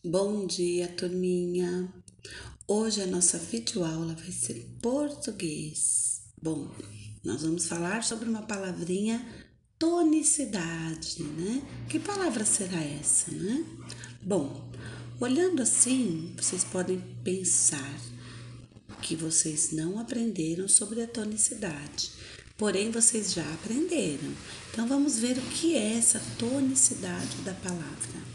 Bom dia, turminha! Hoje a nossa videoaula vai ser português. Bom, nós vamos falar sobre uma palavrinha tonicidade, né? Que palavra será essa, né? Bom, olhando assim, vocês podem pensar que vocês não aprenderam sobre a tonicidade, porém vocês já aprenderam. Então vamos ver o que é essa tonicidade da palavra.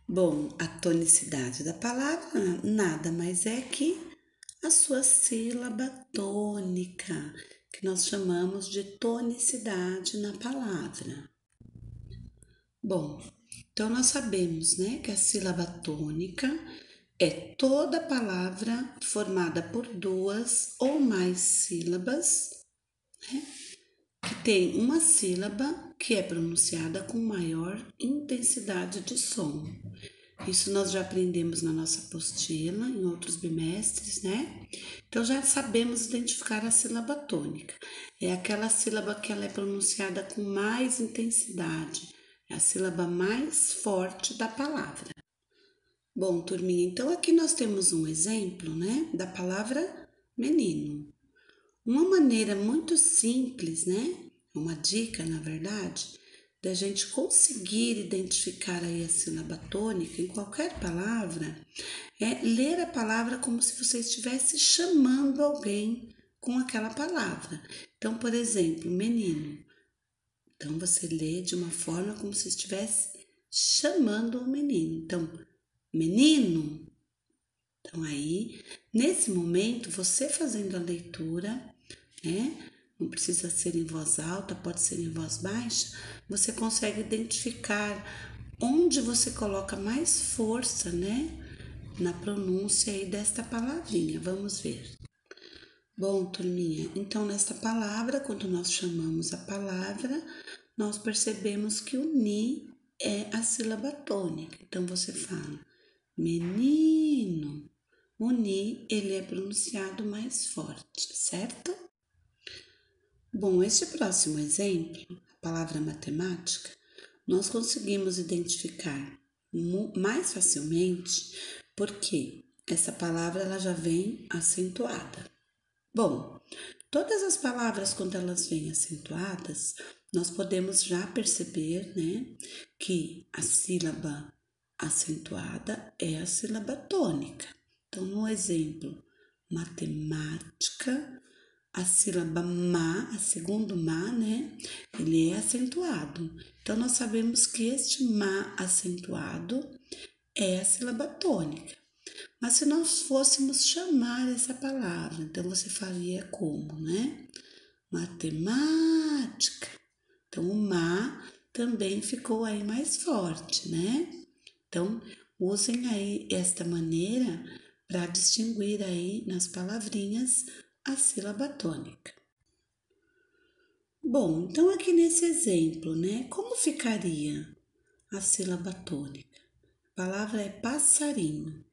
Bom, a tonicidade da palavra nada mais é que a sua sílaba tônica, que nós chamamos de tonicidade na palavra. Bom, então nós sabemos, né, que a sílaba tônica é toda palavra formada por duas ou mais sílabas, né, que tem uma sílaba que é pronunciada com maior intensidade de som. Isso nós já aprendemos na nossa apostila, em outros bimestres, né? Então já sabemos identificar a sílaba tônica. É aquela sílaba que ela é pronunciada com mais intensidade, é a sílaba mais forte da palavra. Bom, turminha, então aqui nós temos um exemplo, né, da palavra menino. Uma maneira muito simples, né? Uma dica, na verdade, da gente conseguir identificar aí a sílaba tônica em qualquer palavra, é ler a palavra como se você estivesse chamando alguém com aquela palavra. Então, por exemplo, menino. Então, você lê de uma forma como se estivesse chamando o menino. Então, menino. Então, aí, nesse momento, você fazendo a leitura, né? Não precisa ser em voz alta, pode ser em voz baixa. Você consegue identificar onde você coloca mais força, né? Na pronúncia aí desta palavrinha. Vamos ver. Bom, turminha, então nesta palavra, quando nós chamamos a palavra, nós percebemos que o ni é a sílaba tônica. Então você fala menino. O ni, ele é pronunciado mais forte, certo? Bom, este próximo exemplo, a palavra matemática, nós conseguimos identificar mais facilmente porque essa palavra ela já vem acentuada. Bom, todas as palavras quando elas vêm acentuadas, nós podemos já perceber, né, que a sílaba acentuada é a sílaba tônica. Então, no exemplo, matemática, a sílaba ma, a segundo ma, né? Ele é acentuado. Então, nós sabemos que este ma acentuado é a sílaba tônica. Mas se nós fôssemos chamar essa palavra, então você faria como, né? Matemática. Então, o ma também ficou aí mais forte, né? Então, usem aí esta maneira para distinguir aí nas palavrinhas a sílaba tônica. Bom, então aqui nesse exemplo, né, como ficaria a sílaba tônica? A palavra é passarinho.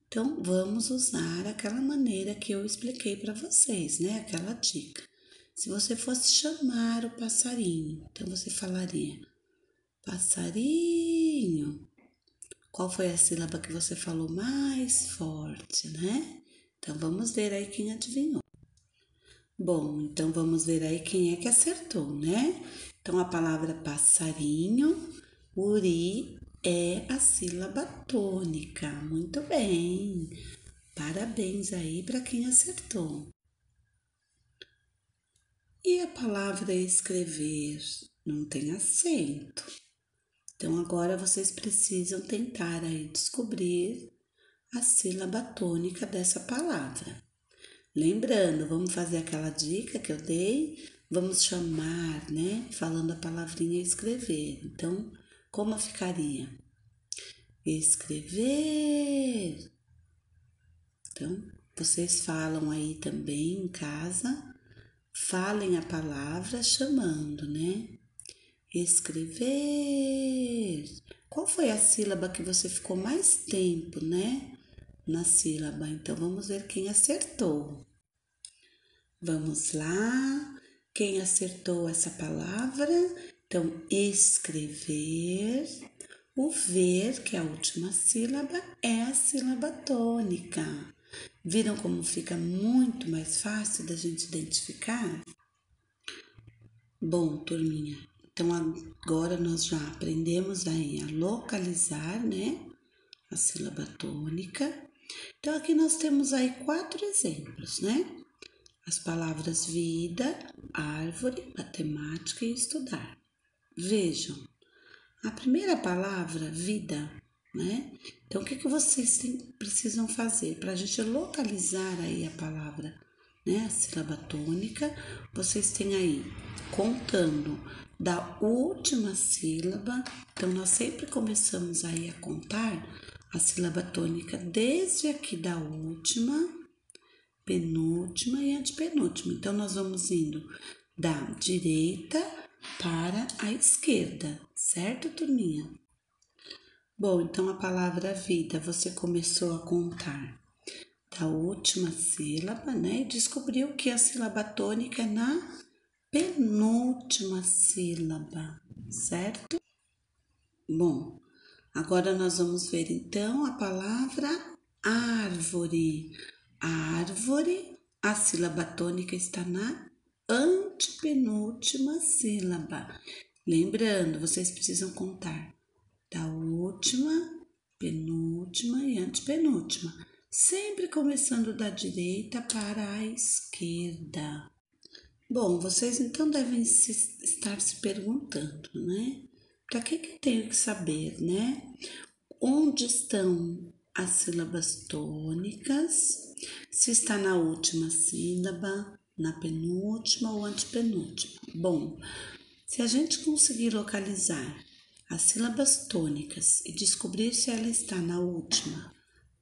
Então, vamos usar aquela maneira que eu expliquei para vocês, né, aquela dica. Se você fosse chamar o passarinho, então você falaria passarinho. Qual foi a sílaba que você falou mais forte, né? Então, vamos ver aí quem adivinhou. Bom, então vamos ver aí quem é que acertou, né? Então, a palavra passarinho, uri, é a sílaba tônica. Muito bem. Parabéns aí para quem acertou. E a palavra escrever não tem acento. Então, agora vocês precisam tentar aí descobrir a sílaba tônica dessa palavra. Lembrando, vamos fazer aquela dica que eu dei, vamos chamar, né? Falando a palavrinha escrever. Então, como ficaria? Escrever. Então, vocês falam aí também em casa, falem a palavra chamando, né? Escrever. Qual foi a sílaba que você ficou mais tempo, né? Na sílaba. Então, vamos ver quem acertou. Vamos lá. Quem acertou essa palavra? Então, escrever. O ver, que é a última sílaba, é a sílaba tônica. Viram como fica muito mais fácil da gente identificar? Bom, turminha, então agora nós já aprendemos aí a localizar, né, a sílaba tônica. Então aqui nós temos aí 4 exemplos, né? As palavras vida, árvore, matemática e estudar. Vejam, a primeira palavra, vida, né? Então, o que vocês precisam fazer para a gente localizar aí a palavra, né? A sílaba tônica, vocês têm aí contando da última sílaba. Então, nós sempre começamos aí a contar a sílaba tônica desde aqui da última, penúltima e antepenúltima. Então, nós vamos indo da direita para a esquerda, certo, turminha? Bom, então a palavra vida, você começou a contar da última sílaba, né? E descobriu que a sílaba tônica é na penúltima sílaba, certo? Bom, agora nós vamos ver então a palavra árvore. Árvore, a sílaba tônica está na antepenúltima sílaba. Lembrando, vocês precisam contar da última, penúltima e antepenúltima, sempre começando da direita para a esquerda. Bom, vocês então devem estar se perguntando, né? Para que tenho que saber, né? Onde estão as sílabas tônicas? Se está na última sílaba, na penúltima ou antepenúltima? Bom, se a gente conseguir localizar as sílabas tônicas e descobrir se ela está na última,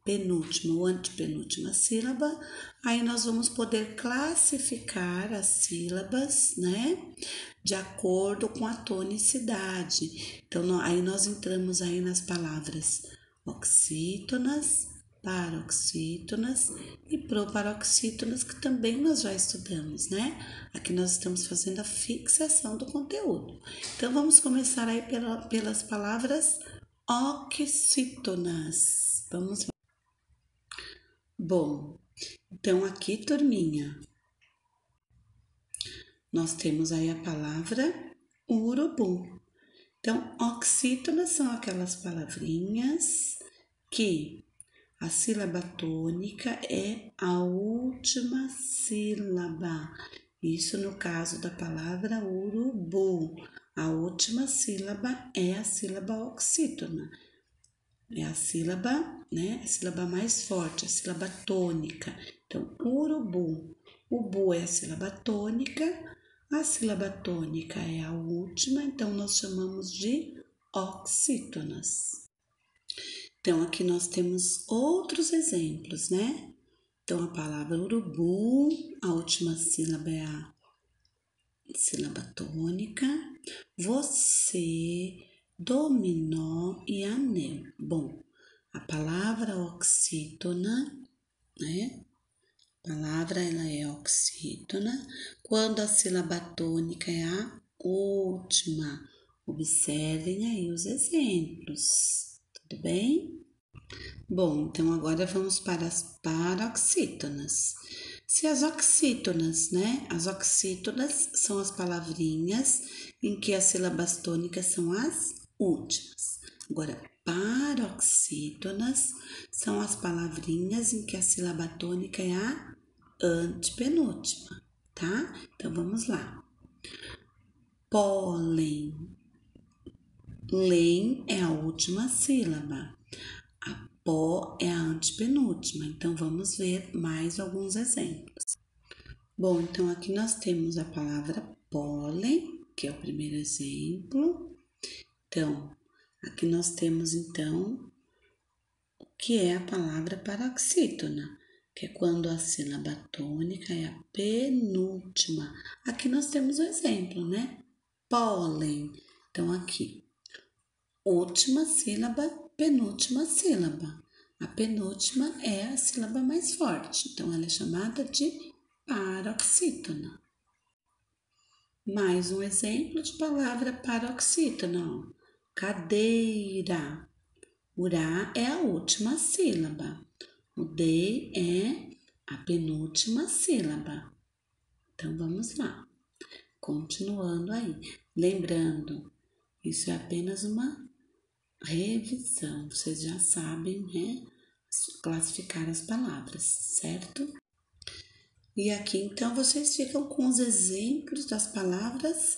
penúltima ou antepenúltima sílaba, aí nós vamos poder classificar as sílabas, né, de acordo com a tonicidade. Então, aí nós entramos aí nas palavras oxítonas, paroxítonas e proparoxítonas, que também nós já estudamos, né? Aqui nós estamos fazendo a fixação do conteúdo. Então, vamos começar aí pelas palavras oxítonas. Vamos lá. Bom, então aqui, turminha, nós temos aí a palavra urubu. Então, oxítonas são aquelas palavrinhas que a sílaba tônica é a última sílaba. Isso no caso da palavra urubu. A última sílaba é a sílaba oxítona. É a sílaba, né? A sílaba mais forte, a sílaba tônica. Então, urubu. O bu é a sílaba tônica. A sílaba tônica é a última, então nós chamamos de oxítonas. Então, aqui nós temos outros exemplos, né? Então, a palavra urubu, a última sílaba é a sílaba tônica. Você, dominó e anel. Bom, a palavra oxítona, né? A palavra ela é oxítona quando a sílaba tônica é a última. Observem aí os exemplos, tudo bem? Bom, então agora vamos para as paroxítonas. Se as oxítonas, né? As oxítonas são as palavrinhas em que as sílabas tônicas são as últimas. Agora, paroxítonas são as palavrinhas em que a sílaba tônica é a antepenúltima, tá? Então vamos lá. Pólen. Lem é a última sílaba. A pó é a antepenúltima. Então vamos ver mais alguns exemplos. Bom, então aqui nós temos a palavra pólen, que é o primeiro exemplo. Então, aqui nós temos então o que é a palavra paroxítona, que é quando a sílaba tônica é a penúltima. Aqui nós temos o exemplo, né? Pólen. Então, aqui, última sílaba, penúltima sílaba. A penúltima é a sílaba mais forte, então ela é chamada de paroxítona. Mais um exemplo de palavra paroxítona. cadeira. O ra é a última sílaba. O dei é a penúltima sílaba. Então, vamos lá. Continuando aí. Lembrando, isso é apenas uma revisão. Vocês já sabem, né? Classificar as palavras, certo? E aqui, então, vocês ficam com os exemplos das palavras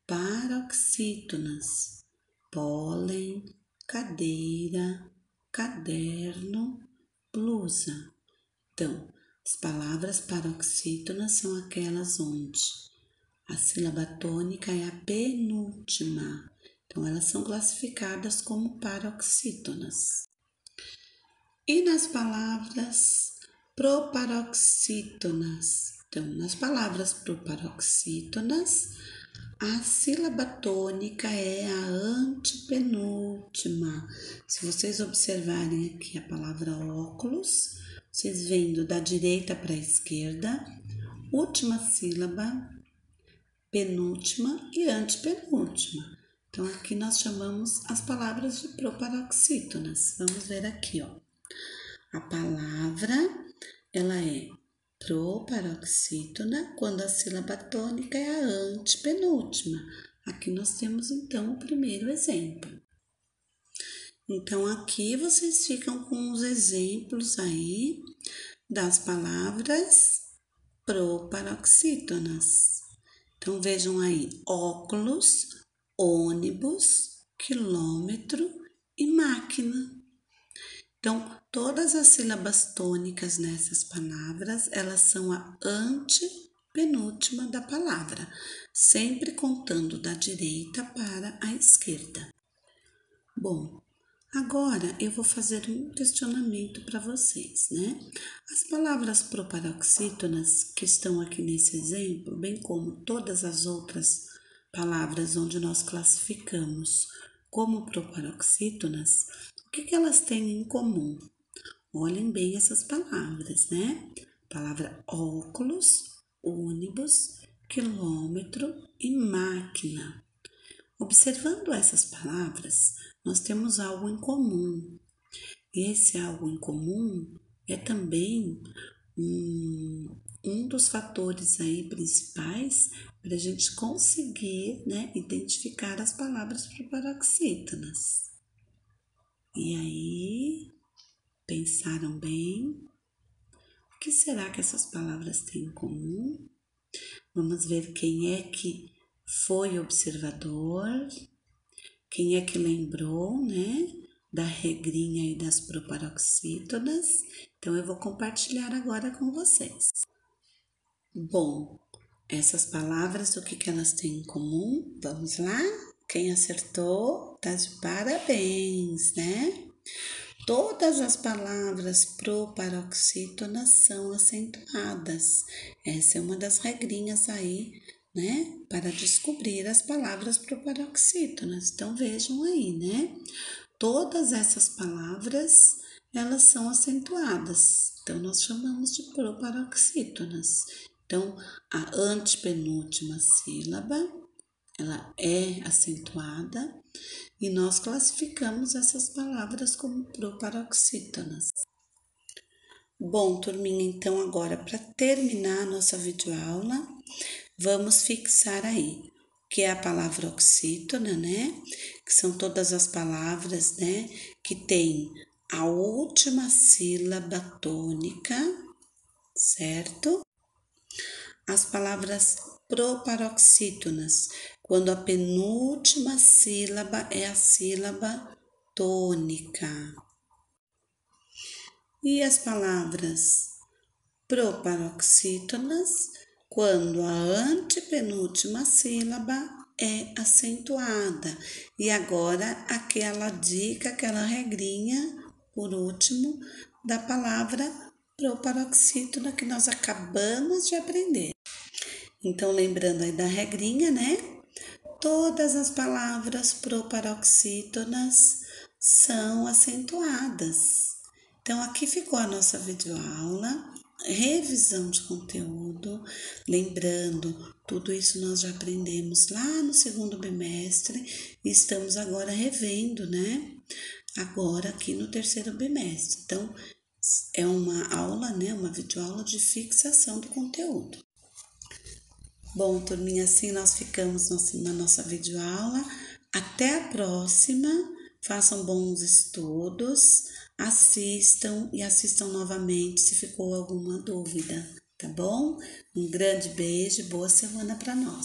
paroxítonas. Pólen, cadeira, caderno, blusa. Então, as palavras paroxítonas são aquelas onde a sílaba tônica é a penúltima. Então, elas são classificadas como paroxítonas. E nas palavras proparoxítonas? Então, nas palavras proparoxítonas, a sílaba tônica é a antepenúltima. Se vocês observarem aqui a palavra óculos, vocês vendo da direita para a esquerda, última sílaba, penúltima e antepenúltima. Então, aqui nós chamamos as palavras de proparoxítonas. Vamos ver aqui, ó. A palavra, ela é proparoxítona quando a sílaba tônica é a antepenúltima. Aqui nós temos, então, o primeiro exemplo. Então, aqui vocês ficam com os exemplos aí das palavras proparoxítonas. Então, vejam aí, óculos, ônibus, quilômetro e máquina. Então, todas as sílabas tônicas nessas palavras, elas são a antepenúltima da palavra, sempre contando da direita para a esquerda. Bom, agora eu vou fazer um questionamento para vocês, né? As palavras proparoxítonas que estão aqui nesse exemplo, bem como todas as outras palavras onde nós classificamos como proparoxítonas, o que elas têm em comum? Olhem bem essas palavras, né? Palavra óculos, ônibus, quilômetro e máquina. Observando essas palavras, nós temos algo em comum. E esse algo em comum é também um dos fatores aí principais para a gente conseguir, né, identificar as palavras proparoxítonas. E aí, pensaram bem? O que será que essas palavras têm em comum? Vamos ver quem é que foi observador, quem é que lembrou, né, da regrinha e das proparoxítonas. Então, eu vou compartilhar agora com vocês. Bom, essas palavras, o que elas têm em comum? Vamos lá? Quem acertou, tá de parabéns, né? Todas as palavras proparoxítonas são acentuadas. Essa é uma das regrinhas aí, né, para descobrir as palavras proparoxítonas. Então vejam aí, né? Todas essas palavras, elas são acentuadas. Então nós chamamos de proparoxítonas. Então a antepenúltima sílaba, ela é acentuada e nós classificamos essas palavras como proparoxítonas. Bom, turminha, então agora para terminar a nossa videoaula, vamos fixar aí o que é a palavra oxítona, né? Que são todas as palavras, né, que tem a última sílaba tônica, certo? As palavras proparoxítonas, quando a penúltima sílaba é a sílaba tônica. E as palavras proparoxítonas, quando a antepenúltima sílaba é acentuada. E agora aquela dica, aquela regrinha, por último, da palavra proparoxítona que nós acabamos de aprender. Então, lembrando aí da regrinha, né? Todas as palavras proparoxítonas são acentuadas. Então, aqui ficou a nossa videoaula. revisão de conteúdo. Lembrando, tudo isso nós já aprendemos lá no segundo bimestre e estamos agora revendo, né? Agora aqui no terceiro bimestre. Então, é uma aula, né? Uma videoaula de fixação do conteúdo. Bom, turminha, assim nós ficamos na nossa videoaula. Até a próxima. Façam bons estudos, assistam e assistam novamente se ficou alguma dúvida, tá bom? Um grande beijo, boa semana para nós.